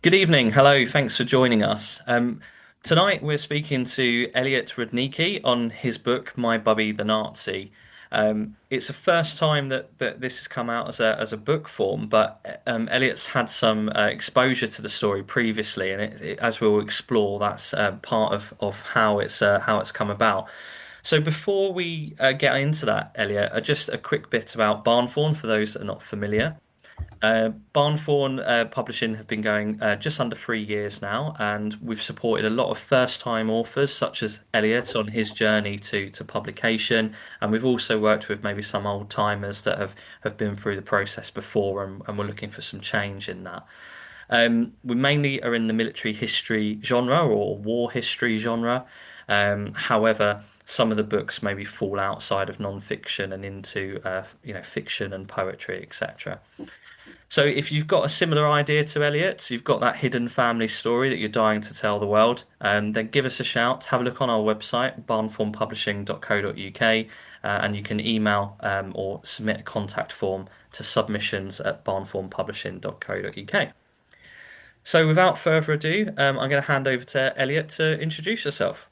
Good evening. Hello. Thanks for joining us. Tonight we're speaking to Eliot Rudnicki on his book My Bubby the Nazi. It's the first time that this has come out as a book form, but Eliot's had some exposure to the story previously, and as we'll explore, that's part of how it's come about. So before we get into that, Eliot, just a quick bit about Barnthorn for those that are not familiar. Barnthorn Publishing have been going just under 3 years now, and we've supported a lot of first-time authors such as Eliot on his journey to publication, and we've also worked with maybe some old-timers that have been through the process before, and we're looking for some change in that. We mainly are in the military history genre or war history genre. However, some of the books maybe fall outside of non-fiction and into fiction and poetry, etc. So if you've got a similar idea to Eliot, you've got that hidden family story that you're dying to tell the world, then give us a shout. Have a look on our website, barnformpublishing.co.uk, and you can email or submit a contact form to submissions@barnformpublishing.co.uk. So without further ado, I'm going to hand over to Eliot to introduce yourself.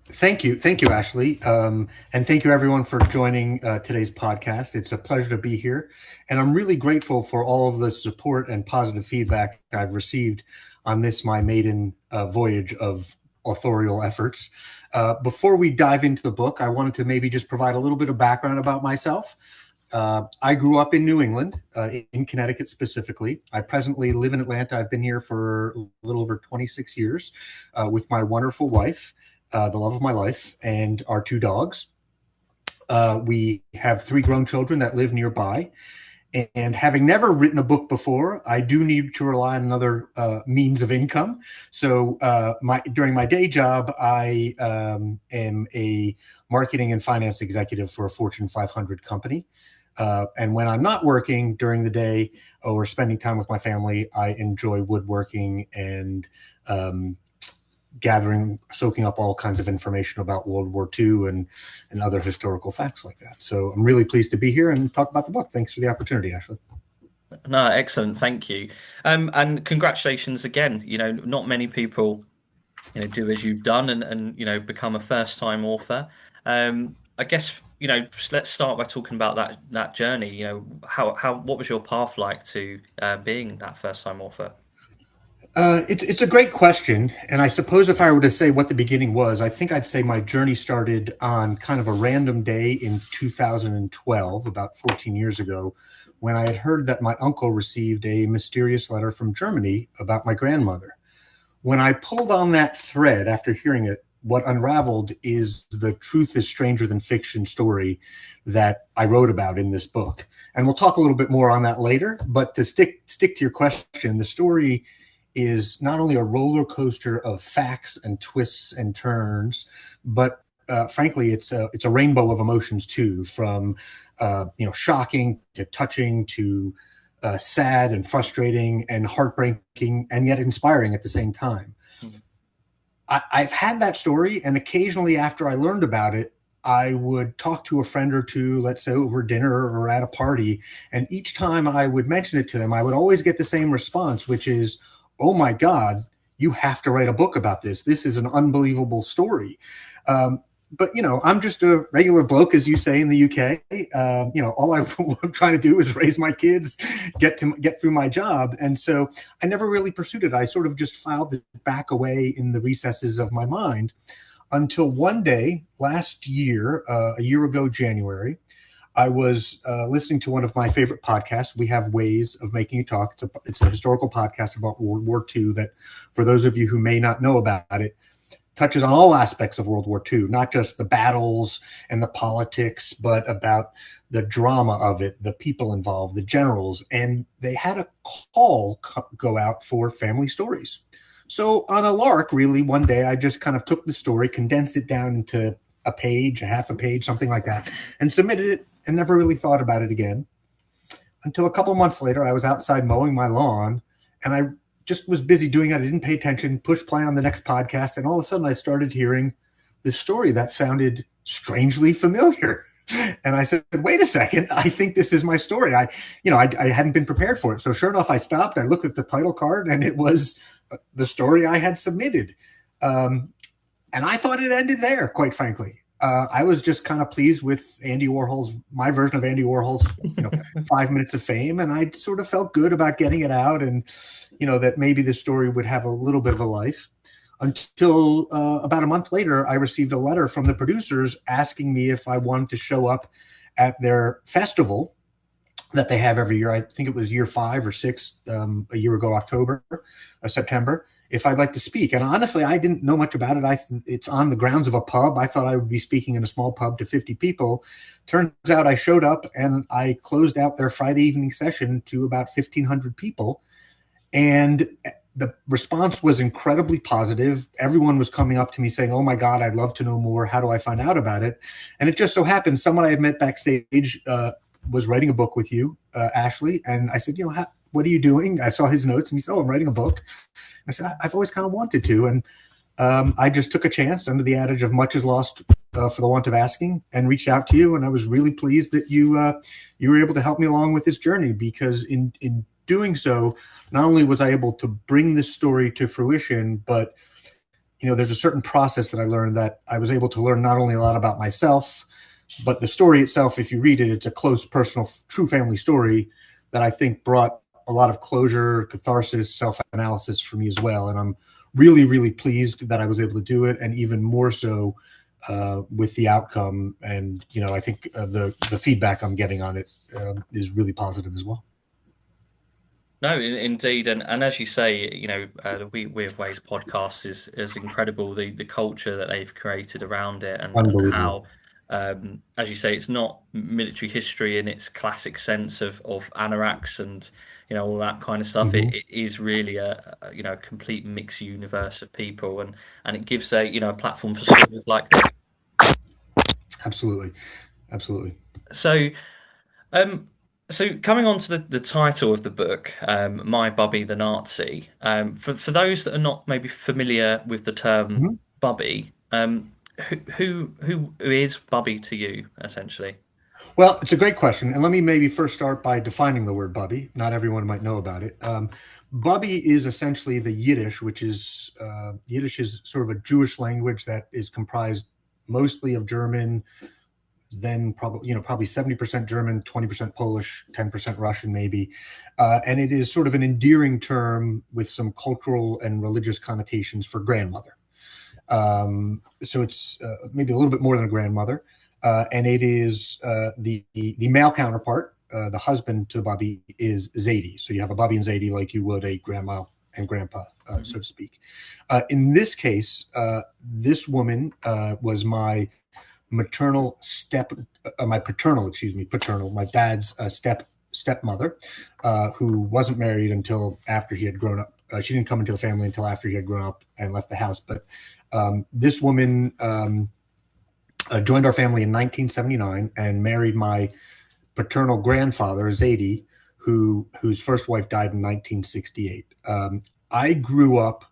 Thank you. Thank you, Ashley. And thank you, everyone, for joining today's podcast. It's a pleasure to be here. And I'm really grateful for all of the support and positive feedback I've received on this, my maiden voyage of authorial efforts. Before we dive into the book, I wanted to maybe just provide a little bit of background about myself. I grew up in New England, in Connecticut specifically. I presently live in Atlanta. I've been here for a little over 26 years with my wonderful wife. The love of my life, and our two dogs. We have three grown children that live nearby. And having never written a book before, I do need to rely on another means of income. So during my day job, I am a marketing and finance executive for a Fortune 500 company. And when I'm not working during the day or spending time with my family, I enjoy woodworking and soaking up all kinds of information about World War II and other historical facts like that. So I'm really pleased to be here and talk about the book. Thanks for the opportunity, Ashley. No, excellent. Thank you. And congratulations again. Not many people, do as you've done and become a first-time author. I guess, let's start by talking about that journey. What was your path like to being that first-time author? It's a great question. And I suppose if I were to say what the beginning was, I think I'd say my journey started on kind of a random day in 2012, about 14 years ago, when I had heard that my uncle received a mysterious letter from Germany about my grandmother. When I pulled on that thread after hearing it, what unraveled is the truth is stranger than fiction story that I wrote about in this book. And we'll talk a little bit more on that later. But to stick to your question, the story is not only a roller coaster of facts and twists and turns, but frankly, it's a rainbow of emotions too, from shocking to touching to sad and frustrating and heartbreaking and yet inspiring at the same time. Mm-hmm. I've had that story, and occasionally after I learned about it, I would talk to a friend or two, let's say over dinner or at a party, and each time I would mention it to them, I would always get the same response, which is, "Oh my God, you have to write a book about this. This is an unbelievable story." But, I'm just a regular bloke, as you say in the UK. All I'm trying to do is raise my kids, get through my job. And so I never really pursued it. I sort of just filed it back away in the recesses of my mind until one day last year, a year ago, January, I was listening to one of my favorite podcasts. We Have Ways of Making You Talk. It's a historical podcast about World War II that, for those of you who may not know about it, touches on all aspects of World War II, not just the battles and the politics, but about the drama of it, the people involved, the generals. And they had a call go out for family stories. So on a lark, really, one day I just kind of took the story, condensed it down into a page, a half a page, something like that, and submitted it, and never really thought about it again. Until a couple months later, I was outside mowing my lawn, and I just was busy doing it. I didn't pay attention, pushed play on the next podcast, and all of a sudden I started hearing this story that sounded strangely familiar. And I said, wait a second, I think this is my story. I hadn't been prepared for it. So sure enough, I stopped, I looked at the title card, and it was the story I had submitted. And I thought it ended there, quite frankly. I was just kind of pleased with my version of Andy Warhol's, 5 minutes of fame. And I sort of felt good about getting it out and, that maybe this story would have a little bit of a life. Until about a month later, I received a letter from the producers asking me if I wanted to show up at their festival that they have every year. I think it was year 5 or 6, a year ago, September, if I'd like to speak. And honestly, I didn't know much about it. It's on the grounds of a pub. I thought I would be speaking in a small pub to 50 people. Turns out I showed up and I closed out their Friday evening session to about 1,500 people. And the response was incredibly positive. Everyone was coming up to me saying, oh my God, I'd love to know more. How do I find out about it? And it just so happened someone I had met backstage was writing a book with you, Ashley. And I said, what are you doing? I saw his notes and he said, oh, I'm writing a book. I said, I've always kind of wanted to. And I just took a chance under the adage of much is lost for the want of asking, and reached out to you. And I was really pleased that you were able to help me along with this journey, because in doing so, not only was I able to bring this story to fruition, but there's a certain process that I learned, that I was able to learn not only a lot about myself, but the story itself. If you read it, it's a close, personal, true family story that I think brought a lot of closure, catharsis, self-analysis for me as well. And I'm really, really pleased that I was able to do it, and even more so with the outcome. And I think the feedback I'm getting on it is really positive as well. No, indeed, and as you say, the We With Ways podcast is incredible. The culture that they've created around it, and Unbelievable. how, as you say, it's not military history in its classic sense of anoraks and all that kind of stuff. Mm-hmm. It is really a complete mixed universe of people, and it gives a platform for stories like this. Absolutely. Absolutely. So. Um, so coming on to the title of the book, My Bubby the Nazi, for those that are not maybe familiar with the term Mm-hmm. Bubby, who is Bubby to you, essentially? Well, it's a great question. And let me maybe first start by defining the word Bubby. Not everyone might know about it. Bubby is essentially the Yiddish, Yiddish is sort of a Jewish language that is comprised mostly of German, then probably 70% German, 20% Polish, 10% Russian maybe. And it is sort of an endearing term with some cultural and religious connotations for grandmother. So it's maybe a little bit more than a grandmother. And it is the male counterpart, the husband to Bubby, is Zaydie. So you have a Bubby and Zaydie like you would a grandma and grandpa, so to speak. In this case, this woman was my paternal, my dad's stepmother, who wasn't married until after he had grown up. She didn't come into the family until after he had grown up and left the house. But this woman joined our family in 1979 and married my paternal grandfather, Zaydie, whose first wife died in 1968. I grew up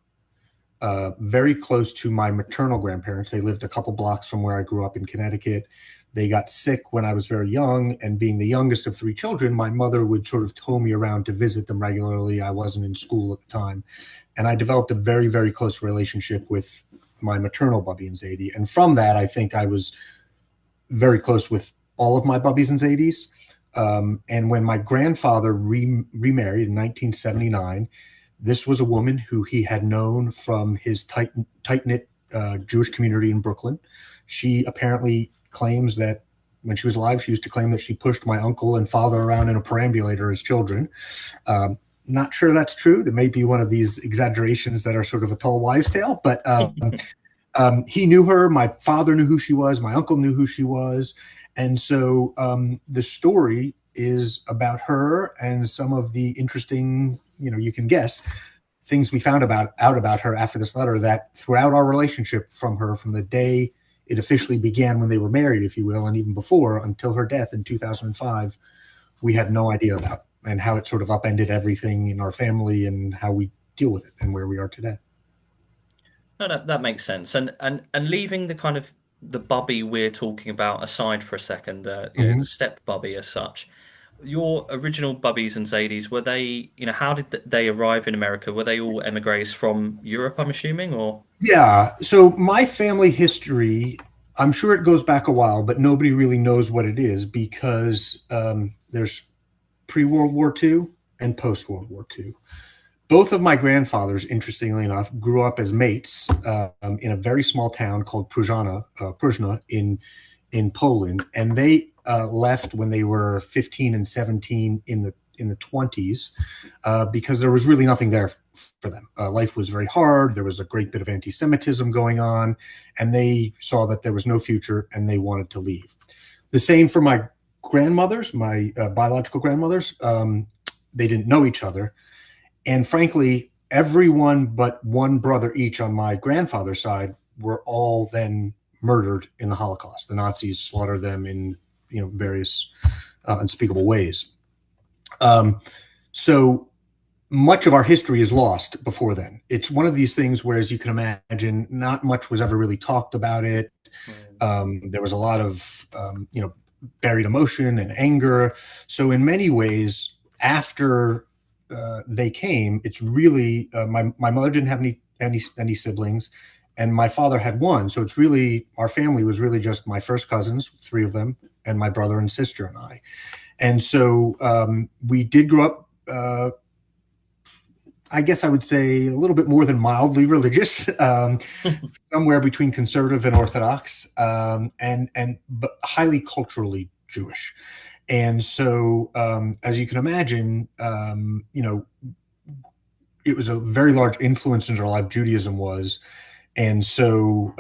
very close to my maternal grandparents. They lived a couple blocks from where I grew up in Connecticut. They got sick when I was very young, and being the youngest of 3 children, my mother would sort of tow me around to visit them regularly. I wasn't in school at the time, and I developed a very, very close relationship with my maternal Bubby and Zaydie. And from that, I think I was very close with all of my Bubbies and Zaydies. And when my grandfather remarried in 1979, this was a woman who he had known from his tight-knit Jewish community in Brooklyn. She apparently claims that when she was alive, she used to claim that she pushed my uncle and father around in a perambulator as children. Not sure that's true. There may be one of these exaggerations that are sort of a tall wives' tale, but he knew her. My father knew who she was. My uncle knew who she was. And so the story is about her and some of the interesting, you can guess, things we found out about her after this letter, that throughout our relationship from the day it officially began when they were married, if you will, and even before, until her death in 2005, we had no idea about, and how it sort of upended everything in our family and how we deal with it and where we are today. No, that makes sense. And leaving the kind of the Bubby we're talking about aside for a second, the Mhm. step Bubby as such, your original Bubbies and Zaydies, were they, how did they arrive in America? Were they all emigres from Europe, I'm assuming, or? Yeah. So my family history, I'm sure it goes back a while, but nobody really knows what it is because there's pre-World War II and post-World War II. Both of my grandfathers, interestingly enough, grew up as mates in a very small town called Pruzna in Poland, and they left when they were 15 and 17 in the 20s because there was really nothing there for them. Life was very hard. There was a great bit of anti-Semitism going on, and they saw that there was no future, and they wanted to leave. The same for my grandmothers, my biological grandmothers. They didn't know each other, and frankly, everyone but one brother each on my grandfather's side were all then murdered in the Holocaust. The Nazis slaughtered them in various unspeakable ways. So much of our history is lost before then. It's one of these things where, as you can imagine, not much was ever really talked about it. Mm. There was a lot of buried emotion and anger. So in many ways, after they came, it's really my mother didn't have any siblings, and my father had one. So it's really, our family was really just my first cousins, three of them, and my brother and sister and I. And so we did grow up. I guess I would say a little bit more than mildly religious, somewhere between conservative and Orthodox, and but highly culturally Jewish. And so, as you can imagine, it was a very large influence in our life. Judaism was, and so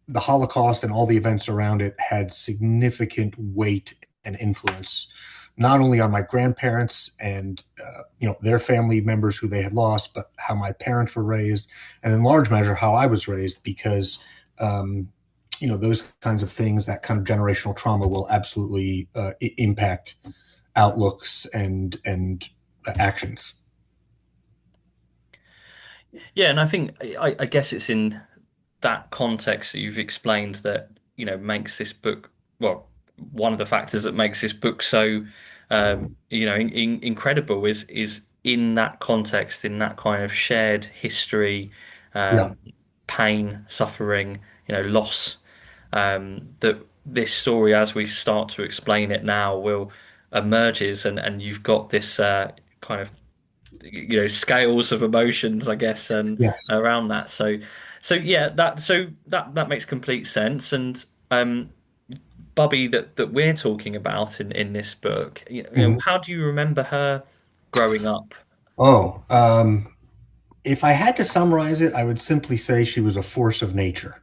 the Holocaust and all the events around it had significant weight and influence, not only on my grandparents and their family members who they had lost, but how my parents were raised, and in large measure how I was raised, because those kinds of things, that kind of generational trauma, will absolutely impact outlooks and actions. Yeah, and I think I guess it's in that context that you've explained that, makes this book, well, one of the factors that makes this book so, incredible is in that context, in that kind of shared history, Yeah. um, pain, suffering, loss, that this story, as we start to explain it now, will emerges, and you've got this kind of scales of emotions, I guess, and Yes. around that. So yeah, that makes complete sense. And Bubby that we're talking about in this book, Mhm. how do you remember her growing up? Oh, if I had to summarize it, I would simply say she was a force of nature.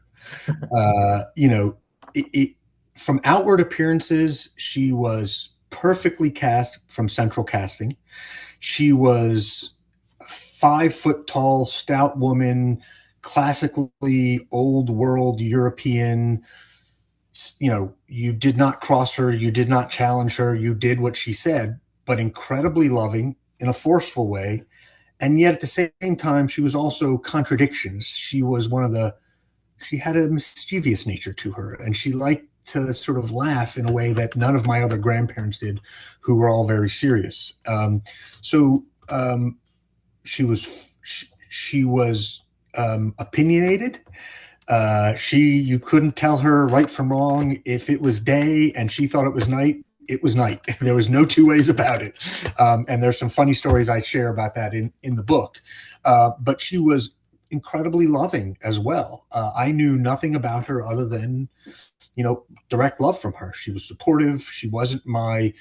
Uh, you know, it, from outward appearances, she was perfectly cast from central casting. She was 5 foot tall, stout woman, classically old world European. You did not cross her, you did not challenge her, you did what she said, but incredibly loving in a forceful way. And yet at the same time, she was also contradictions. She had a mischievous nature to her, and she liked to sort of laugh in a way that none of my other grandparents did, who were all very serious. So she was opinionated. You couldn't tell her right from wrong. If it was day and she thought it was night, it was night. There was no two ways about it. And there's some funny stories I share about that in the book. But she was incredibly loving as well. I knew nothing about her other than, direct love from her. She was supportive. She wasn't my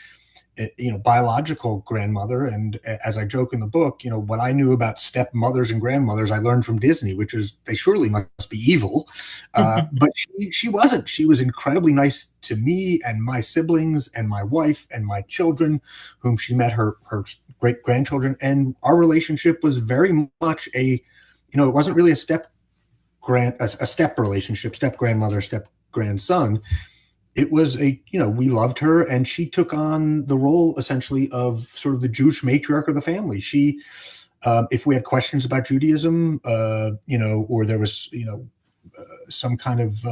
biological grandmother. And as I joke in the book, what I knew about stepmothers and grandmothers, I learned from Disney, which is they surely must be evil. But she wasn't. She was incredibly nice to me and my siblings and my wife and my children, whom she met her great grandchildren. And our relationship was very much it wasn't really a step relationship, step grandmother, step grandson. It was we loved her, and she took on the role essentially of sort of the Jewish matriarch of the family. She, if we had questions about Judaism, or there was some kind of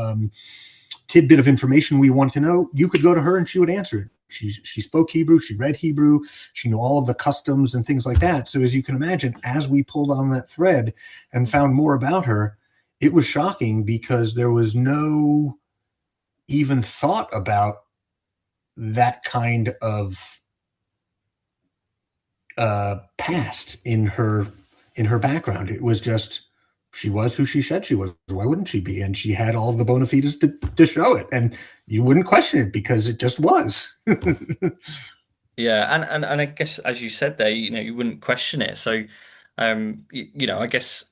tidbit of information we wanted to know, you could go to her and she would answer it. She spoke Hebrew, she read Hebrew, she knew all of the customs and things like that. So as you can imagine, as we pulled on that thread and found more about her, it was shocking because there was no even thought about that kind of past in her background. It was just she was who she said she was. Why wouldn't she be? And she had all of the bona fides to show it, and you wouldn't question it because it just was. Yeah, and I guess as you said there, you wouldn't question it. So, I guess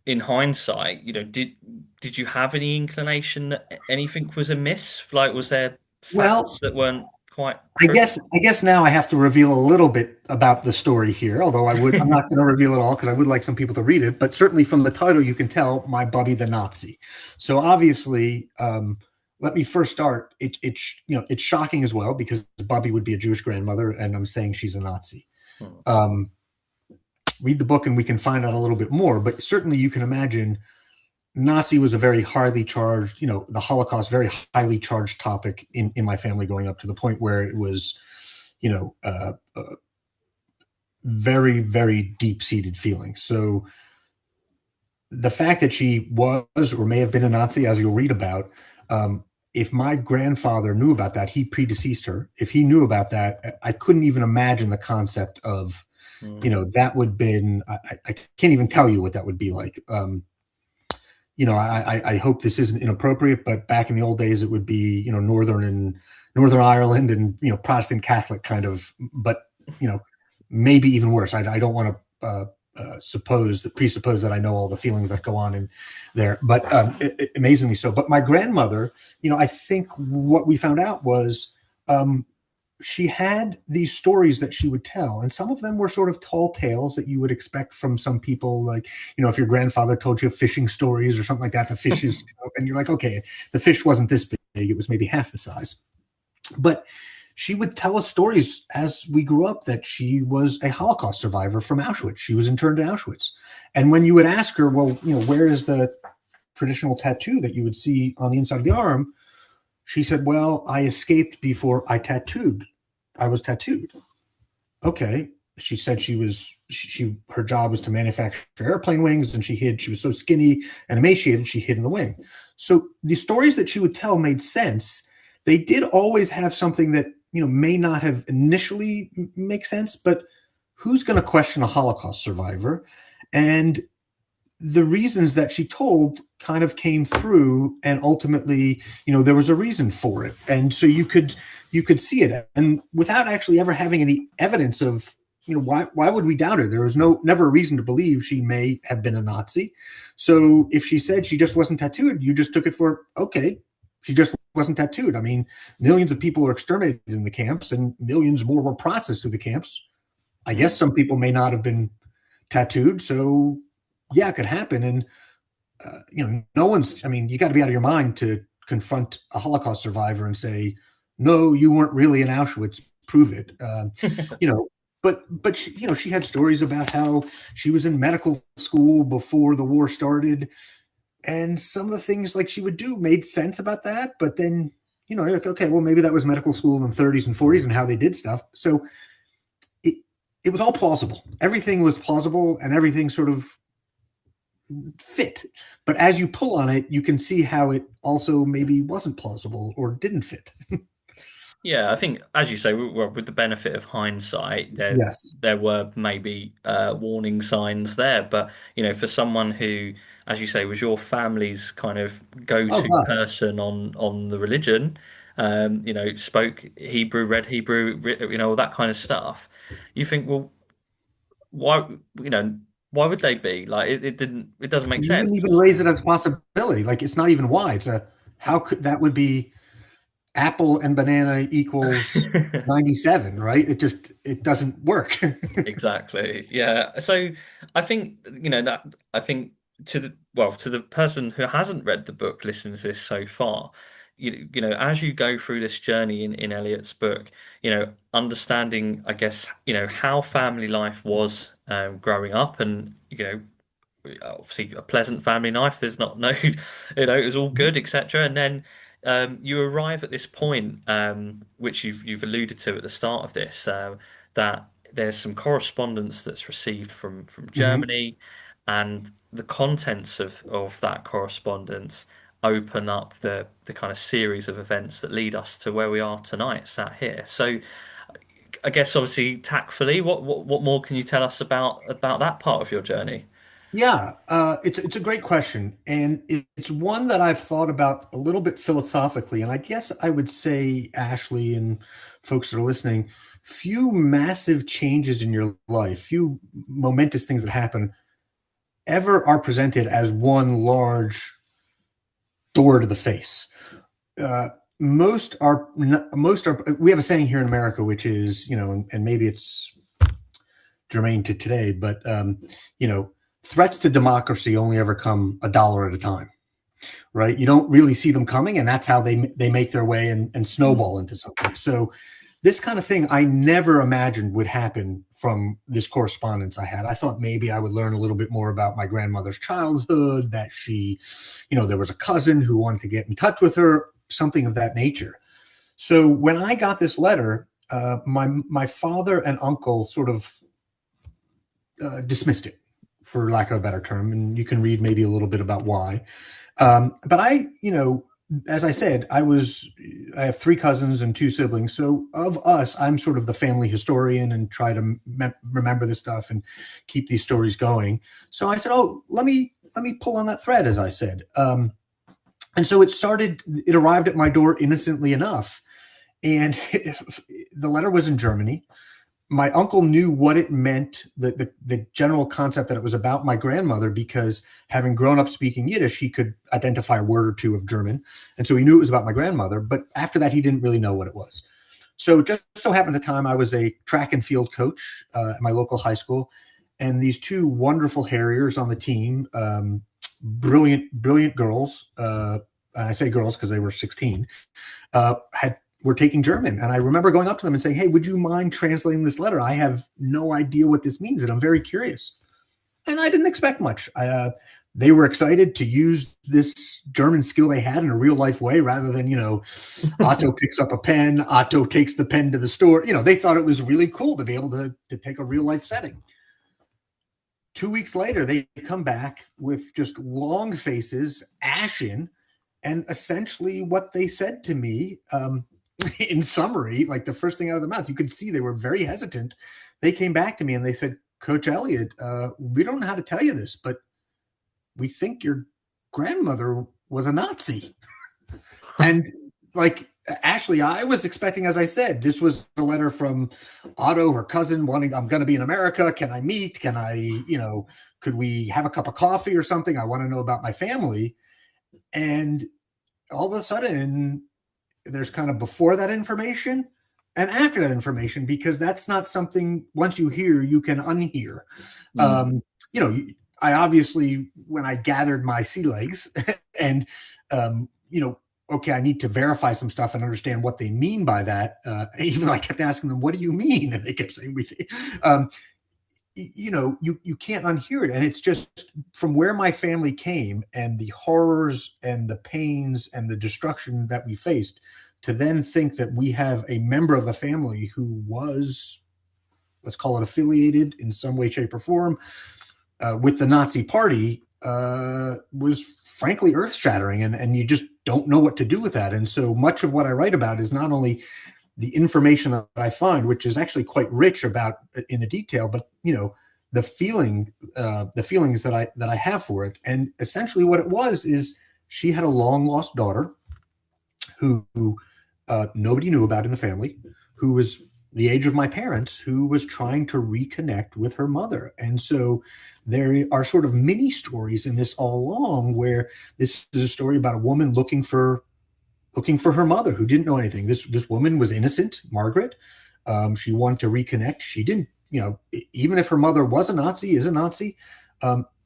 in hindsight, did you have any inclination that anything was amiss? Like, was there Well, facts that weren't quite true? I guess now I have to reveal a little bit about the story here, although I'm not going to reveal it all because I would like some people to read it. But certainly from the title, you can tell my Bubby the Nazi. So obviously, let me first start. It's shocking as well because Bubby would be a Jewish grandmother, and I'm saying she's a Nazi. Hmm. Um, Read the book and we can find out a little bit more. But certainly, you can imagine Nazi was a very highly charged, the Holocaust, very highly charged topic in my family growing up to the point where it was, you know, uh, uh, very, very deep seated feeling. So the fact that she was or may have been a Nazi, as you'll read about, if my grandfather knew about that, he predeceased her. If he knew about that, I couldn't even imagine the concept of, Hmm. that would been, I can't even tell you what that would be like. I hope this isn't inappropriate, but back in the old days, it would be, Northern Ireland and, Protestant Catholic kind of, but, you know, maybe even worse. I don't want to presuppose that I know all the feelings that go on in there, but amazingly so. But my grandmother, I think what we found out was, she had these stories that she would tell, and some of them were sort of tall tales that you would expect from some people, like, if your grandfather told you fishing stories or something like that, the fish is, and you're like, okay, the fish wasn't this big, it was maybe half the size. But she would tell us stories as we grew up that she was a Holocaust survivor from Auschwitz. She was interned in Auschwitz. And when you would ask her, well, where is the traditional tattoo that you would see on the inside of the arm? She said, well, I escaped before I was tattooed. Okay. She said her job was to manufacture airplane wings, and she was so skinny and emaciated, she hid in the wing. So the stories that she would tell made sense. They did always have something that, may not have initially make sense, but who's going to question a Holocaust survivor? And the reasons that she told kind of came through, and ultimately, there was a reason for it. And so you could see it, and without actually ever having any evidence of, why would we doubt her? There was never a reason to believe she may have been a Nazi. So if she said she just wasn't tattooed, you just took it for, okay, she just wasn't tattooed. I mean, millions of people were exterminated in the camps and millions more were processed through the camps. I guess Hmm. some people may not have been tattooed, so yeah, it could happen. And no one's. I mean, you got to be out of your mind to confront a Holocaust survivor and say, "No, you weren't really in Auschwitz. Prove it." You know, but she had stories about how she was in medical school before the war started, and some of the things like she would do made sense about that. But then, you're like, okay, well, maybe that was medical school in the 30s and 40s and how they did stuff. So it it was all plausible. Everything was plausible, and everything sort of fit. But as you pull on it, you can see how it also maybe wasn't plausible or didn't fit. Yeah, I think, as you say, well, with the benefit of hindsight, there Yes. there were maybe warning signs there. But for someone who, as you say, was your family's kind of Oh go-to God. person on the religion, spoke Hebrew, read Hebrew, all that kind of stuff. You think, well, why, you know, why would they be like? It doesn't make You sense. wouldn't even raise it as a possibility. Like it's not even why. It's a how could that would be apple and banana equals 97, right? It doesn't work. Exactly. Yeah. So I think, that I think to the person who hasn't read the book, listening to this so far, as you go through this journey in Eliot's book, understanding, I guess, how family life was growing up, and obviously a pleasant family life. There's not no, it was all good, etc. And then you arrive at this point, which you've alluded to at the start of this, that there's some correspondence that's received from Mm-hmm. Germany, and the contents of that correspondence open up the kind of series of events that lead us to where we are tonight, sat here. So I guess obviously tactfully, what more can you tell us about that part of your journey? Yeah, it's a great question, and it's one that I've thought about a little bit philosophically. And I guess I would say, Ashley and folks that are listening, few massive changes in your life, few momentous things that happen ever are presented as one large door to the face. Uh, most are. We have a saying here in America, which is, and maybe it's germane to today, but threats to democracy only ever come a dollar at a time, right? You don't really see them coming, and that's how they make their way and snowball into something. So this kind of thing I never imagined would happen from this correspondence I had. I thought maybe I would learn a little bit more about my grandmother's childhood, that she, there was a cousin who wanted to get in touch with her, something of that nature. So when I got this letter, my father and uncle sort of dismissed it, for lack of a better term, and you can read maybe a little bit about why. But as I said, I have three cousins and two siblings. So of us, I'm sort of the family historian and try to remember this stuff and keep these stories going. So I said, oh, let me pull on that thread, as I said. And so it arrived at my door innocently enough. And the letter was in Germany. My uncle knew what it meant, the general concept that it was about my grandmother, because having grown up speaking Yiddish, he could identify a word or two of German. And so he knew it was about my grandmother. But after that, he didn't really know what it was. So it just so happened at the time I was a track and field coach at my local high school. And these two wonderful Harriers on the team, brilliant girls, and I say girls because they were 16, were taking German. And I remember going up to them and saying, hey, would you mind translating this letter? I have no idea what this means, and I'm very curious. And I didn't expect much. They were excited to use this German skill they had in a real life way, rather than, Otto picks up a pen, Otto takes the pen to the store. They thought it was really cool to be able to take a real life setting. 2 weeks later, they come back with just long faces, ashen, and essentially what they said to me, in summary, like the first thing out of their mouth, you could see they were very hesitant. They came back to me and they said, Coach Eliot, we don't know how to tell you this, but we think your grandmother was a Nazi. And like, Ashley, I was expecting, as I said, this was a letter from Otto, her cousin, wanting, I'm going to be in America. Can I meet? Can I, could we have a cup of coffee or something? I want to know about my family. And all of a sudden, there's kind of before that information and after that information, because that's not something, once you hear, you can unhear. Mm. I obviously, when I gathered my sea legs and, okay, I need to verify some stuff and understand what they mean by that. Even though I kept asking them, what do you mean? And they kept saying, you can't unhear it. And it's just from where my family came and the horrors and the pains and the destruction that we faced, to then think that we have a member of the family who was, let's call it, affiliated in some way, shape, or form with the Nazi party was frankly earth-shattering. And you just don't know what to do with that. And so much of what I write about is not only the information that I find, which is actually quite rich about in the detail, but the feelings that I have for it. And essentially what it was is she had a long lost daughter who nobody knew about in the family, who was the age of my parents, who was trying to reconnect with her mother. And so there are sort of mini stories in this all along, where this is a story about a woman looking for her mother who didn't know anything. This woman was innocent, Margaret. She wanted to reconnect. She didn't, even if her mother was a Nazi, is a Nazi,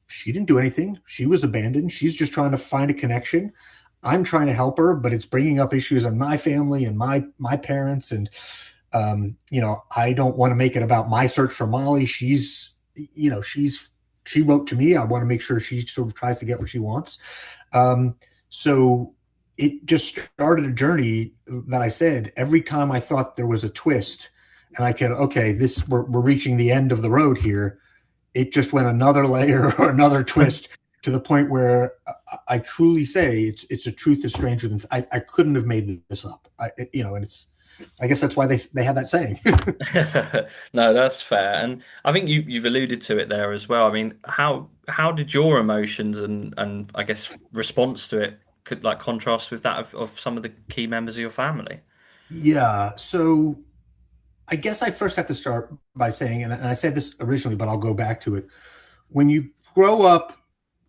she didn't do anything. She was abandoned. She's just trying to find a connection. I'm trying to help her, but it's bringing up issues on my family and my parents. And, I don't want to make it about my search for Molly. She's she wrote to me. I want to make sure she sort of tries to get what she wants. Um, so it just started a journey that I said every time I thought there was a twist and I could, okay, we're reaching the end of the road here. It just went another layer or another twist to the point where I truly say it's a truth is stranger than I couldn't have made this up. And I guess that's why they have that saying. No, that's fair. And I think you've alluded to it there as well. I mean, how did your emotions and I guess response to it could like contrast with that of some of the key members of your family? Yeah. So I guess I first have to start by saying, and I said this originally, but I'll go back to it. When you grow up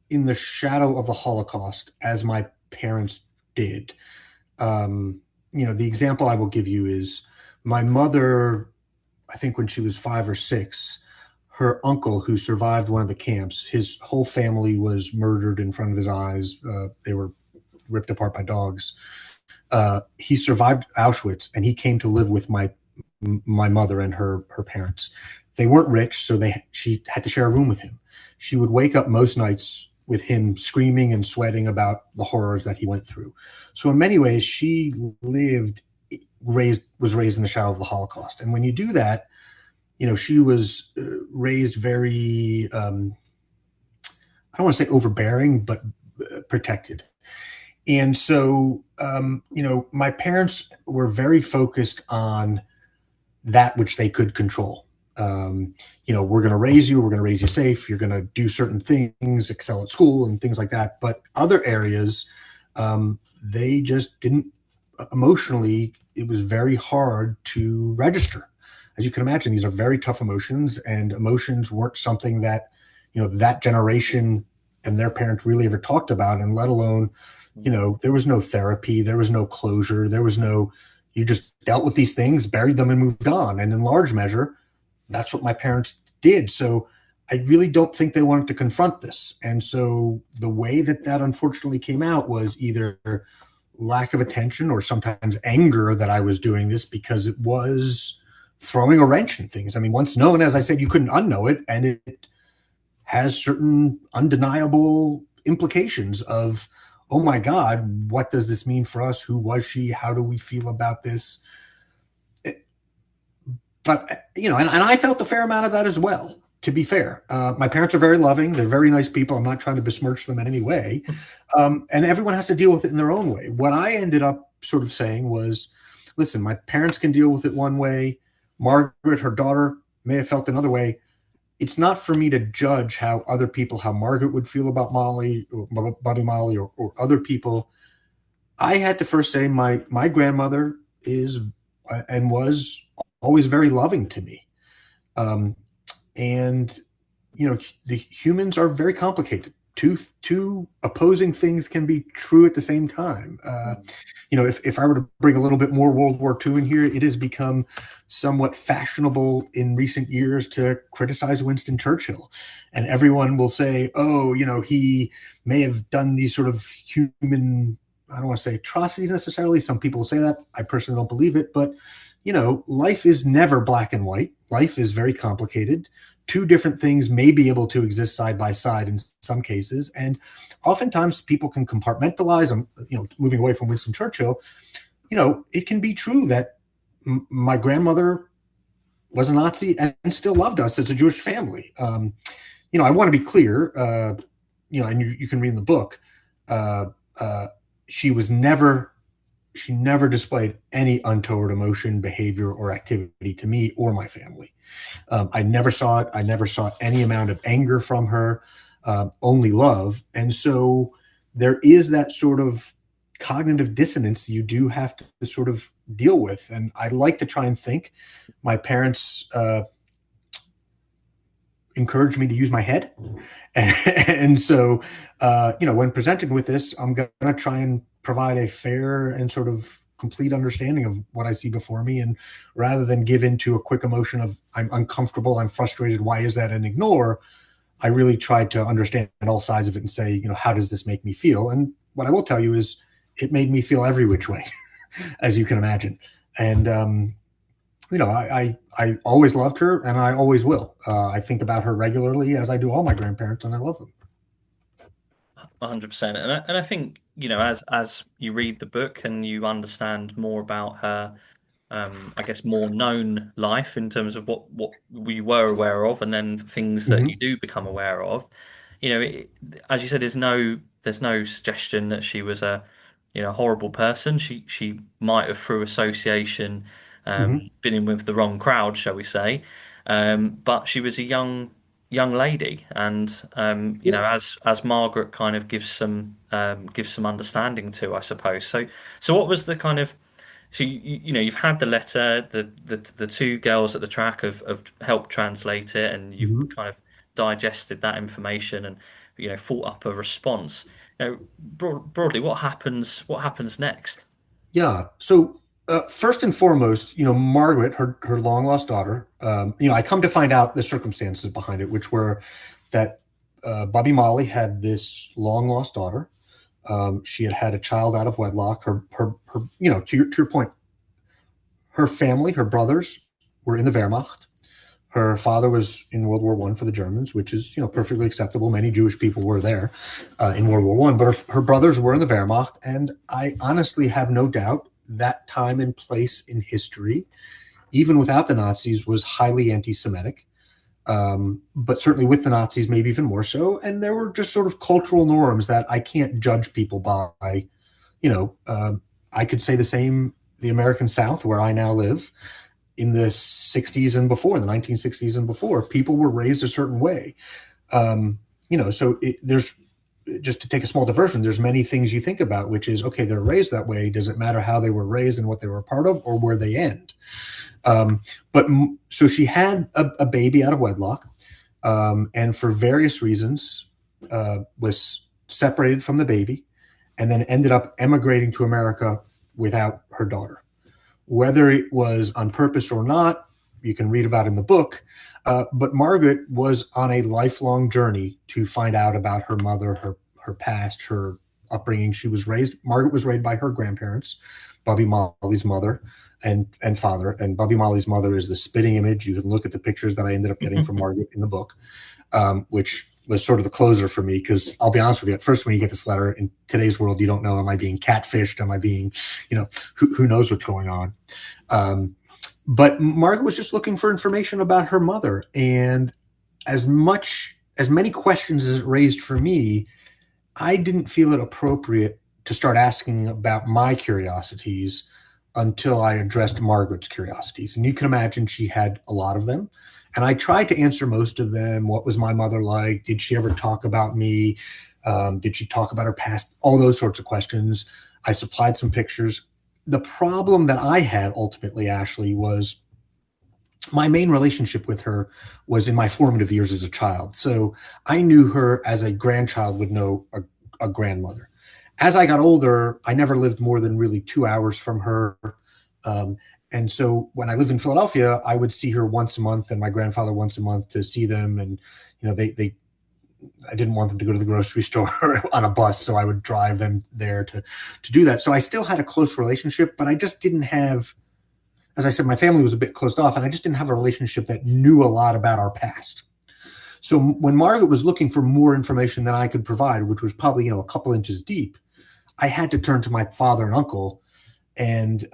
in the shadow of the Holocaust, as my parents did, the example I will give you is my mother, I think when she was 5 or 6, her uncle who survived one of the camps, his whole family was murdered in front of his eyes. They were ripped apart by dogs. He survived Auschwitz, and he came to live with my mother and her parents. They weren't rich, so she had to share a room with him. She would wake up most nights with him screaming and sweating about the horrors that he went through. So in many ways, she was raised in the shadow of the Holocaust. And when you do that, she was raised very, I don't want to say overbearing, but protected. And so, my parents were very focused on that which they could control. We're going to raise you, we're going to raise you safe, you're going to do certain things, excel at school and things like that. But other areas, they just didn't emotionally, it was very hard to register. As you can imagine, these are very tough emotions, and emotions weren't something that, that generation and their parents really ever talked about, and let alone, there was no therapy, there was no closure, you just dealt with these things, buried them, and moved on. And in large measure, that's what my parents did. So I really don't think they wanted to confront this. And so the way that unfortunately came out was either lack of attention or sometimes anger that I was doing this, because it was throwing a wrench in things. I mean, once known, as I said, you couldn't unknow it. And it has certain undeniable implications of, oh my God, what does this mean for us? Who was she? How do we feel about this? But, and I felt a fair amount of that as well, to be fair. My parents are very loving. They're very nice people. I'm not trying to besmirch them in any way. And everyone has to deal with it in their own way. What I ended up sort of saying was, listen, my parents can deal with it one way. Margaret, her daughter, may have felt another way. It's not for me to judge how Margaret would feel about Molly or Bubby Molly or other people. I had to first say my grandmother is and was always very loving to me. And, the humans are very complicated. Two opposing things can be true at the same time. If I were to bring a little bit more World War II in here, it has become somewhat fashionable in recent years to criticize Winston Churchill. And everyone will say, oh, he may have done these sort of human, I don't want to say atrocities necessarily. Some people say that. I personally don't believe it. But, life is never black and white. Life is very complicated. Two different things may be able to exist side by side in some cases. And oftentimes people can compartmentalize. Moving away from Winston Churchill, it can be true that my grandmother was a Nazi and still loved us as a Jewish family. I want to be clear, and you can read in the book, she never displayed any untoward emotion, behavior, or activity to me or my family. I never saw it. I never saw any amount of anger from her, only love. And so there is that sort of cognitive dissonance you do have to sort of deal with. And I like to try and think my parents encouraged me to use my head. And so, when presented with this, I'm going to try and provide a fair and sort of complete understanding of what I see before me. And rather than give into a quick emotion of I'm uncomfortable, I'm frustrated, why is that, and ignore, I really tried to understand all sides of it and say, how does this make me feel? And what I will tell you is it made me feel every which way, as you can imagine. And I always loved her, and I always will. I think about her regularly, as I do all my grandparents, and I love them. 100%. And I think, as you read the book and you understand more about her, I guess, more known life in terms of what we were aware of, and then things that you Hmm. do become aware of. As you said, there's no suggestion that she was a horrible person. She might have, through association, Hmm. been in with the wrong crowd, shall we say? But she was a young lady, and as Margaret kind of gives some understanding to, I suppose. So what was the kind of so you've had the letter, the two girls at the track have helped translate it, and you've Hmm. kind of digested that information and thought up a response. Broadly, what happens next? Yeah. So first and foremost, Margaret, her long lost daughter. I come to find out the circumstances behind it, which were that Bubby Molly had this long lost daughter. She had had a child out of wedlock. Her to your point, her family, her brothers were in the Wehrmacht. Her father was in World War One for the Germans, which is perfectly acceptable. Many Jewish people were there in World War One, but her brothers were in the Wehrmacht, and I honestly have no doubt that time and place in history, even without the Nazis, was highly anti-Semitic. But certainly with the Nazis, maybe even more so. And there were just sort of cultural norms that I can't judge people by. You know, I could say the same. The American South, where I now live, in the 60s and before, the 1960s and before, people were raised a certain way. So there's, just to take a small diversion, there's many things you think about, which is, okay, they're raised that way. Does it matter how they were raised and what they were a part of, or where they end? Um, so she had a baby out of wedlock, and for various reasons, was separated from the baby, and then ended up emigrating to America without her daughter. Whether it was on purpose or not, you can read about in the book. But Margaret was on a lifelong journey to find out about her mother, her past, her upbringing. Margaret was raised by her grandparents, Bubby Molly's mother and father. And Bubby Molly's mother is the spitting image. You can look at the pictures that I ended up getting from Margaret in the book, which was sort of the closer for me, because I'll be honest with you, at first when you get this letter in today's world, you don't know, am I being catfished? Am I being, who knows what's going on? Um, but Margaret was just looking for information about her mother. And as many questions as it raised for me, I didn't feel it appropriate to start asking about my curiosities until I addressed Margaret's curiosities. And you can imagine she had a lot of them. And I tried to answer most of them. What was my mother like? Did she ever talk about me? Did she talk about her past? All those sorts of questions. I supplied some pictures. The problem that I had ultimately, Ashley, was my main relationship with her was in my formative years as a child. So I knew her as a grandchild would know a grandmother. As I got older, I never lived more than really 2 hours from her. Um, and so when I lived in Philadelphia, I would see her once a month and my grandfather once a month to see them. And, I didn't want them to go to the grocery store on a bus, so I would drive them there to do that. So I still had a close relationship, but I just didn't have, as I said, my family was a bit closed off, and I just didn't have a relationship that knew a lot about our past. So when Margaret was looking for more information than I could provide, which was probably a couple inches deep, I had to turn to my father and uncle, and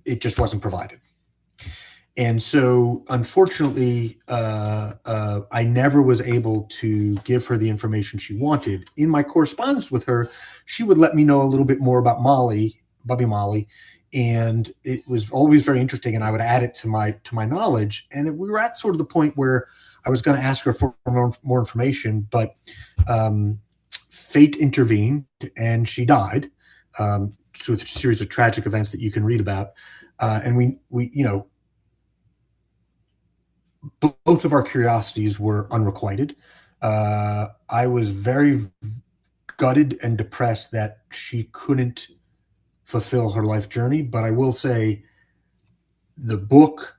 it just wasn't provided. And so, unfortunately, I never was able to give her the information she wanted. In my correspondence with her, she would let me know a little bit more about Bubby Molly, and it was always very interesting. And I would add it to my knowledge. And we were at sort of the point where I was going to ask her for more information, but fate intervened, and she died. Through a series of tragic events that you can read about, and we both of our curiosities were unrequited. I was very gutted and depressed that she couldn't fulfill her life journey. But I will say the book,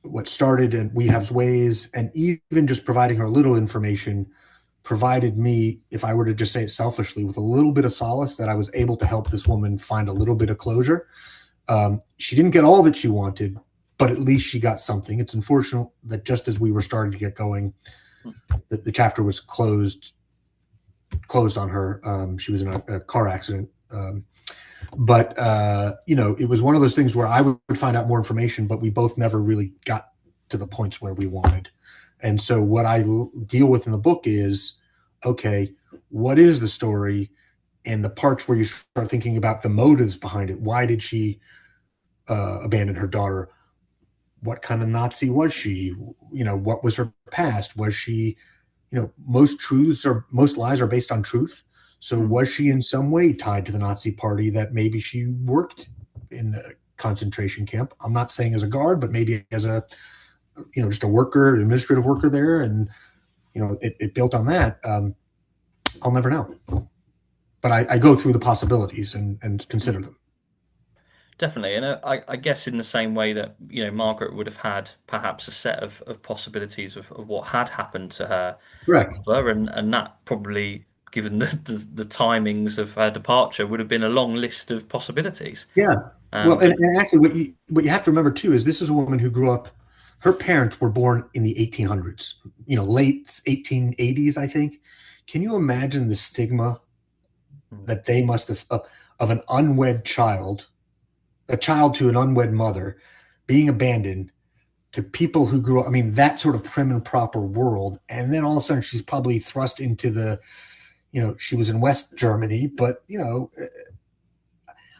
what started and We Have Ways, and even just providing her a little information, provided me, if I were to just say it selfishly, with a little bit of solace that I was able to help this woman find a little bit of closure. She didn't get all that she wanted, but at least she got something. It's unfortunate that just as we were starting to get going, the chapter was closed on her. She was in a car accident. But it was one of those things where I would find out more information, but we both never really got to the points where we wanted. And so what I deal with in the book is, okay, what is the story? And the parts where you start thinking about the motives behind it. Why did she abandon her daughter? What kind of Nazi was she? What was her past? Was she, most lies are based on truth. So was she in some way tied to the Nazi party, that maybe she worked in a concentration camp? I'm not saying as a guard, but maybe as a, just a worker, an administrative worker there. And, it built on that. I'll never know. But I go through the possibilities and consider them. Definitely, and I guess in the same way that Margaret would have had perhaps a set of possibilities of what had happened to her Correct. mother, and that probably, given the timings of her departure, would have been a long list of possibilities. Yeah. Well, But and actually, what you have to remember too is this is a woman who grew up. Her parents were born in the 1800s, late 1880s, I think. Can you imagine the stigma that they must have of an unwed child, a child to an unwed mother, being abandoned to people who grew up? I mean, that sort of prim and proper world, and then all of a sudden she's probably thrust into the, she was in West Germany, but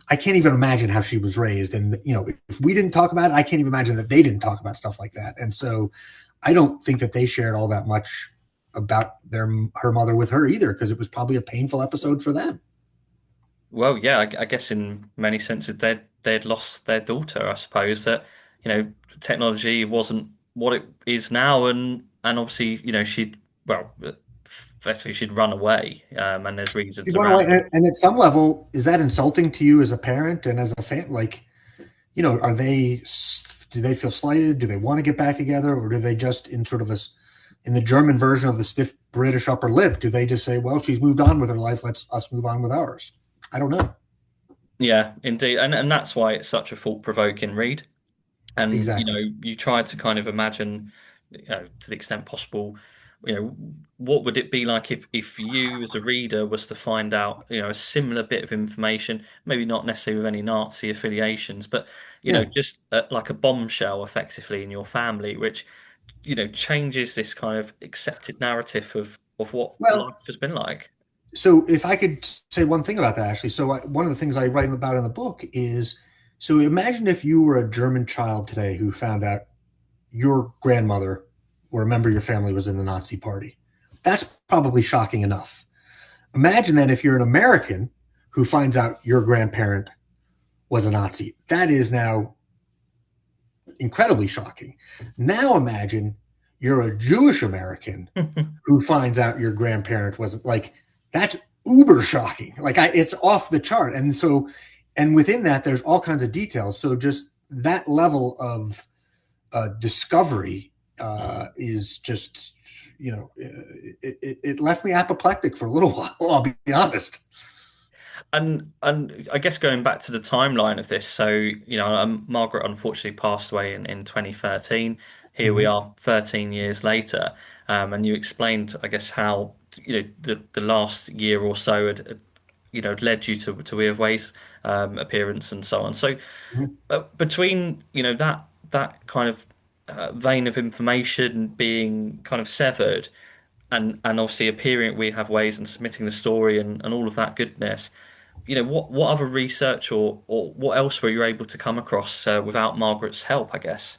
I can't even imagine how she was raised. And, if we didn't talk about it, I can't even imagine that they didn't talk about stuff like that. And so I don't think that they shared all that much about her mother with her either, because it was probably a painful episode for them. well, yeah, I guess in many senses they'd lost their daughter. I suppose that technology wasn't what it is now, and obviously she'd, well, effectively she'd run away, and there's reasons around. And at some level, is that insulting to you as a parent and as a fan? Like, do they feel slighted? Do they want to get back together? Or do they just, in sort of in the German version of the stiff British upper lip, do they just say, well, she's moved on with her life, let's us move on with ours? I don't know. Yeah, indeed, and that's why it's such a thought-provoking read. And Exactly. you try to kind of imagine, to the extent possible, what would it be like if you as a reader was to find out a similar bit of information, maybe not necessarily with any Nazi affiliations, but Yeah. just like a bombshell effectively in your family, which changes this kind of accepted narrative of what life Well, has been like. so if I could say one thing about that, actually. So one of the things I write about in the book is, so imagine if you were a German child today who found out your grandmother or a member of your family was in the Nazi party. That's probably shocking enough. Imagine then if you're an American who finds out your grandparent was a Nazi. That is now incredibly shocking. Now imagine you're a Jewish American who finds out your grandparent wasn't, like, that's uber shocking. Like, it's off the chart. And so, and within that, there's all kinds of details. So just that level of discovery is just, it left me apoplectic for a little while. I'll be honest. And I guess going back to the timeline of this, so Margaret unfortunately passed away in 2013. Here we Mm-hmm. are 13 years later, and you explained, I guess, how the last year or so had led you to Weird appearance and so on. So Mm-hmm. between that kind of vein of information being kind of severed, and obviously appearing at We Have Ways and submitting the story and all of that goodness, what other research or what else were you able to come across without Margaret's help, I guess?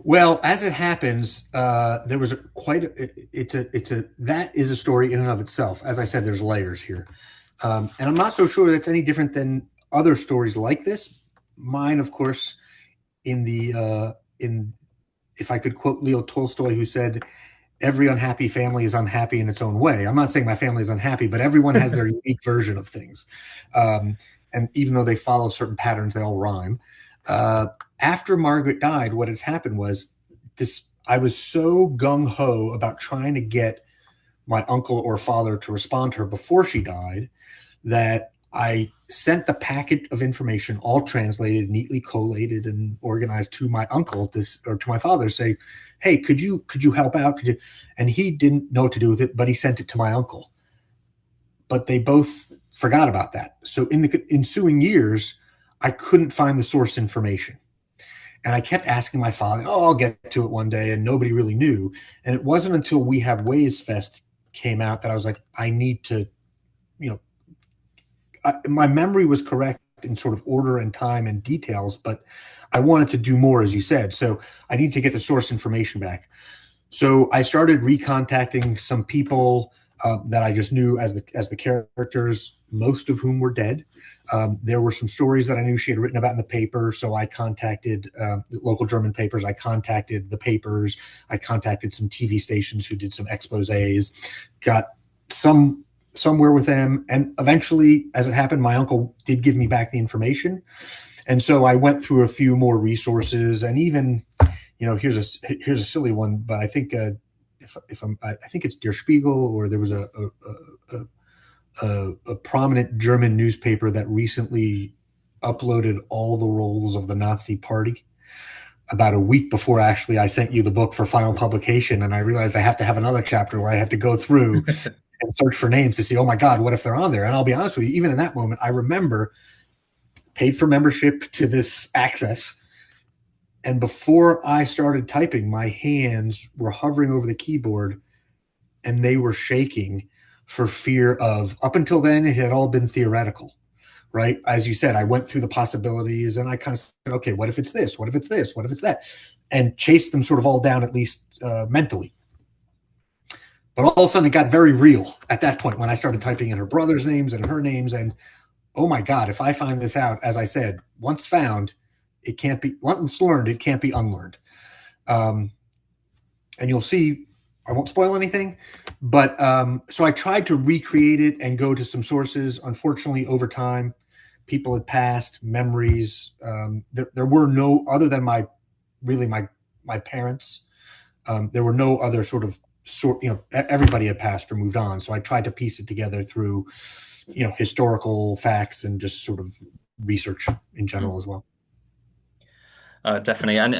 Well, as it happens, there was that is a story in and of itself. As I said, there's layers here. And I'm not so sure that's any different than other stories like this. Mine, of course, in if I could quote Leo Tolstoy, who said, "Every unhappy family is unhappy in its own way." I'm not saying my family is unhappy, but everyone has their unique version of things. And even though they follow certain patterns, they all rhyme. Uh, After Margaret died, what has happened was this: I was so gung ho about trying to get my uncle or father to respond to her before she died that I sent the packet of information, all translated, neatly collated, and organized, to my uncle, or to my father, say, "Hey, could you help out? Could you?" And he didn't know what to do with it, but he sent it to my uncle. But they both forgot about that. So in the ensuing years, I couldn't find the source information. And I kept asking my father, "Oh, I'll get to it one day," and nobody really knew. And it wasn't until We Have Ways Fest came out that I was like, I need to, you know, my memory was correct in sort of order and time and details, but I wanted to do more, as you said. So I need to get the source information back. So I started recontacting some people that I just knew as the characters, most of whom were dead. There were some stories that I knew she had written about in the paper, so I contacted the local German papers. I contacted the papers. I contacted some TV stations who did some exposés. Got somewhere with them, and eventually, as it happened, my uncle did give me back the information. And so I went through a few more resources, and even, here's a silly one, but I think I think it's Der Spiegel, or there was a prominent German newspaper that recently uploaded all the rolls of the Nazi Party about a week before actually I sent you the book for final publication, and I realized I have to have another chapter where I have to go through and search for names to see, oh my God, what if they're on there? And I'll be honest with you, even in that moment, I remember paid for membership to this access. And before I started typing, my hands were hovering over the keyboard and they were shaking for fear of, up until then, it had all been theoretical, right? As you said, I went through the possibilities and I kind of said, okay, what if it's this? What if it's this? What if it's that? And chased them sort of all down, at least mentally. But all of a sudden, it got very real at that point when I started typing in her brother's names and her names. And oh my God, if I find this out, as I said, once found, it can't be, once learned, it can't be unlearned. And you'll see, I won't spoil anything, but so I tried to recreate it and go to some sources. Unfortunately, over time, people had passed, memories. There were no, other than my parents, there were no other everybody had passed or moved on. So I tried to piece it together through, historical facts and just sort of research in general as well. Definitely, and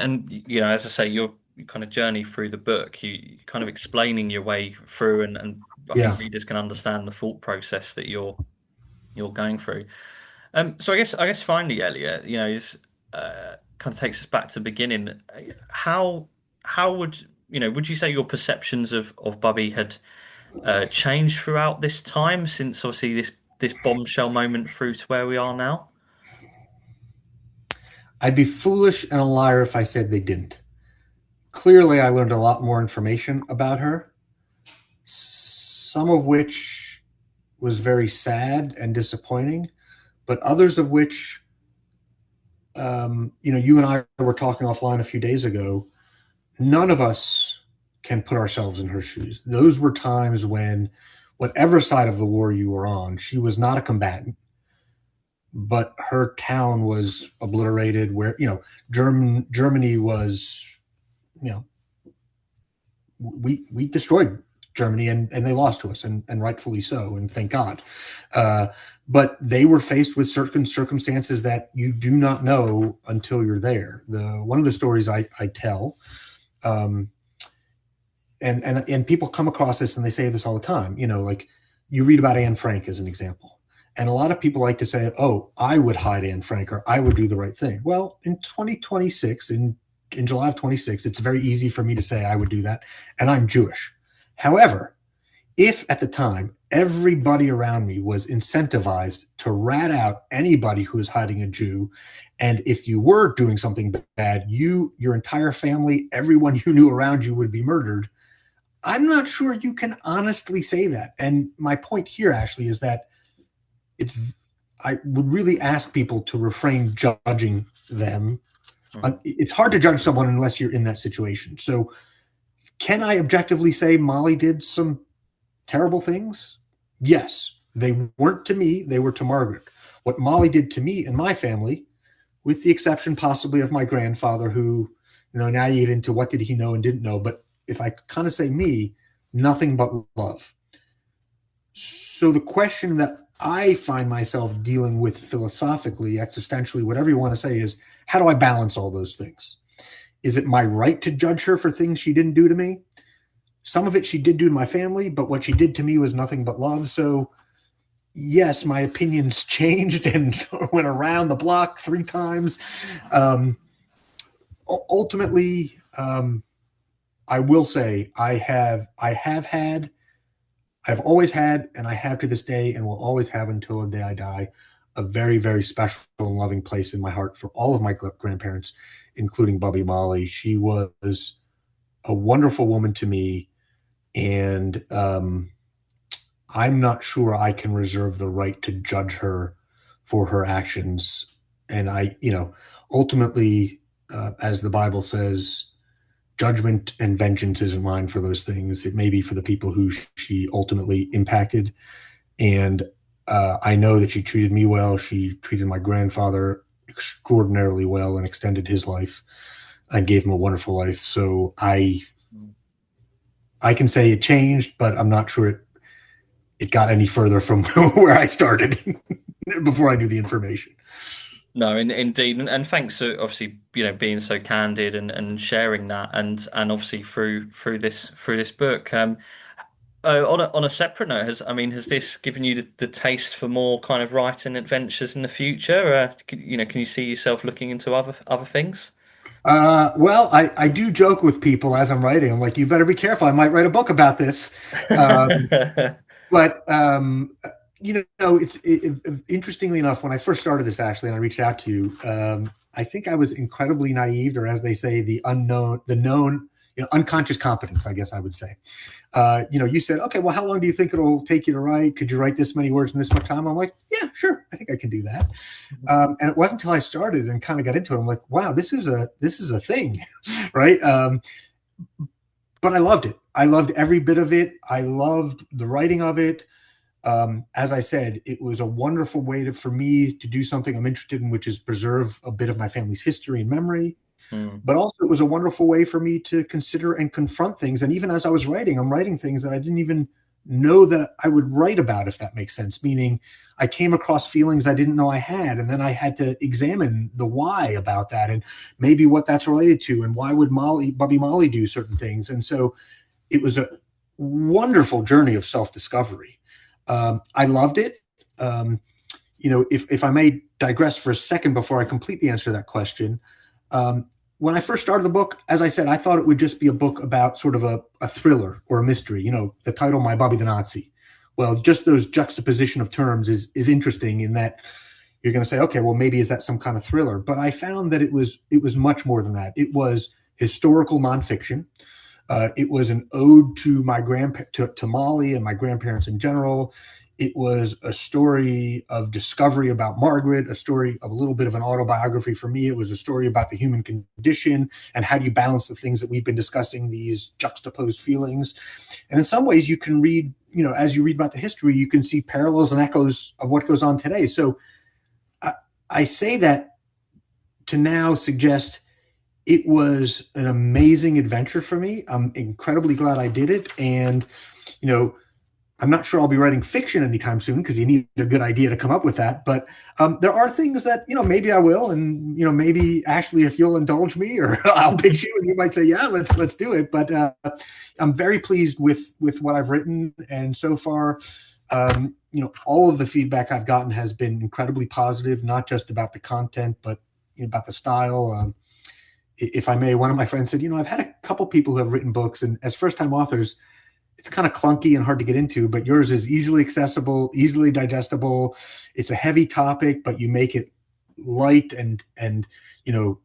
as I say, your kind of journey through the book, you kind of explaining your way through, and I Yeah. think readers can understand the thought process that you're going through. So I guess finally, Elliot, is kind of takes us back to the beginning. How would you say your perceptions of Bubby had changed throughout this time, since obviously this bombshell moment through to where we are now? I'd be foolish and a liar if I said they didn't. Clearly, I learned a lot more information about her, some of which was very sad and disappointing, but others of which, you and I were talking offline a few days ago. None of us can put ourselves in her shoes. Those were times when, whatever side of the war you were on, she was not a combatant, but her town was obliterated. Where Germany was, we destroyed Germany, and they lost to us, and rightfully so, and thank God. But they were faced with certain circumstances that you do not know until you're there. One of the stories I tell, and people come across this and they say this all the time, like you read about Anne Frank as an example. And a lot of people like to say, oh, I would hide Anne Frank, or I would do the right thing. Well, in 2026, in July of 26, it's very easy for me to say I would do that. And I'm Jewish. However, if at the time everybody around me was incentivized to rat out anybody who is hiding a Jew, and if you were doing something bad, your entire family, everyone you knew around you would be murdered, I'm not sure you can honestly say that. And my point here, Ashley, is that I would really ask people to refrain judging them. It's hard to judge someone unless you're in that situation. So can I objectively say Molly did some terrible things? Yes. They weren't to me, they were to Margaret. What Molly did to me and my family, with the exception possibly of my grandfather, who, now you get into what did he know and didn't know. But if I kind of say me, nothing but love. So the question that I find myself dealing with philosophically, existentially, whatever you want to say, is how do I balance all those things? Is it my right to judge her for things she didn't do to me? Some of it she did do to my family, but what she did to me was nothing but love. So, yes, my opinions changed and went around the block 3 times. Um, Ultimately, I will say I've always had, and I have to this day, and will always have until the day I die, a very, very special and loving place in my heart for all of my grandparents, including Bubby Molly. She was a wonderful woman to me, and I'm not sure I can reserve the right to judge her for her actions. And ultimately, as the Bible says, judgment and vengeance isn't mine for those things. It may be for the people who she ultimately impacted. And I know that she treated me well. She treated my grandfather extraordinarily well and extended his life and gave him a wonderful life. So I can say it changed, but I'm not sure it got any further from where I started before I knew the information. No, indeed, and thanks for obviously being so candid and sharing that, and obviously through this book. On a separate note, has this given you the taste for more kind of writing adventures in the future? Can you see yourself looking into other things? Well, I do joke with people as I'm writing. I'm like, you better be careful. I might write a book about this. Um, but interestingly enough, when I first started this, Ashley, and I reached out to you, I think I was incredibly naive, or as they say, the unknown, the known, unconscious competence, I guess I would say. You said, okay, well, how long do you think it'll take you to write? Could you write this many words in this much time? I'm like, yeah, sure, I think I can do that. And it wasn't until I started and kind of got into it, I'm like, wow, this is a thing, right? But I loved it. I loved every bit of it. I loved the writing of it. As I said, it was a wonderful way for me to do something I'm interested in, which is preserve a bit of my family's history and memory. Hmm. But also, it was a wonderful way for me to consider and confront things. And even as I was writing, I'm writing things that I didn't even know that I would write about, if that makes sense. Meaning, I came across feelings I didn't know I had, and then I had to examine the why about that, and maybe what that's related to, and why would Bubby Molly do certain things. And so, it was a wonderful journey of self discovery. I loved it. Um, if I may digress for a second before I completely answer that question, when I first started the book, as I said, I thought it would just be a book about sort of a thriller or a mystery. The title, My Bubby the Nazi. Well, just those juxtaposition of terms is interesting in that you're going to say, okay, well, maybe is that some kind of thriller? But I found that it was much more than that. It was historical nonfiction. It was an ode to my to Molly and my grandparents in general. It was a story of discovery about Margaret, a story of a little bit of an autobiography for me. It was a story about the human condition and how do you balance the things that we've been discussing, these juxtaposed feelings. And in some ways, you can read, as you read about the history, you can see parallels and echoes of what goes on today. So I, I say that to now suggest it was an amazing adventure for me. I'm incredibly glad I did it. And, you know, I'm not sure I'll be writing fiction anytime soon because you need a good idea to come up with that. But there are things that, maybe I will. And, maybe Ashley, if you'll indulge me or I'll pitch you and you might say, yeah, let's do it. But I'm very pleased with what I've written. And so far, all of the feedback I've gotten has been incredibly positive, not just about the content, but about the style. If I may, one of my friends said, I've had a couple people who have written books, and as first time authors, it's kind of clunky and hard to get into, but yours is easily accessible, easily digestible. It's a heavy topic, but you make it light and you know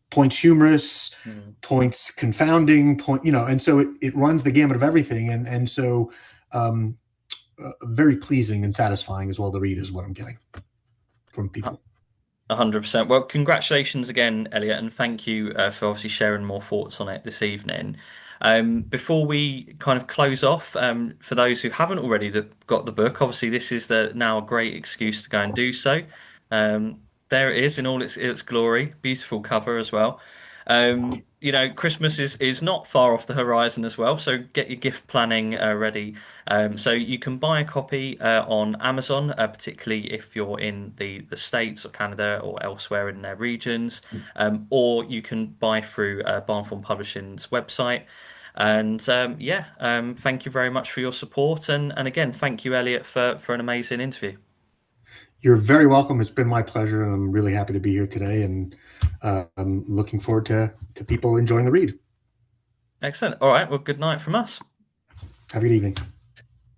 points humorous, Hmm. points confounding, and so it runs the gamut of everything, and so very pleasing and satisfying as well to read is what I'm getting from people. 100%. Well, congratulations again, Elliot, and thank you for obviously sharing more thoughts on it this evening. Before we kind of close off, for those who haven't already got the book, obviously this is now a great excuse to go and do so. There it is in all its glory, beautiful cover as well. Christmas is not far off the horizon as well, so get your gift planning ready. So you can buy a copy on Amazon, particularly if you're in the States or Canada or elsewhere in their regions, or you can buy through Barnthorne Publishing's website. And yeah, thank you very much for your support, and again, thank you, Elliot, for an amazing interview. You're very welcome. It's been my pleasure, and I'm really happy to be here today. And I'm looking forward to people enjoying the read. Excellent. All right, well, good night from us. Have a good evening.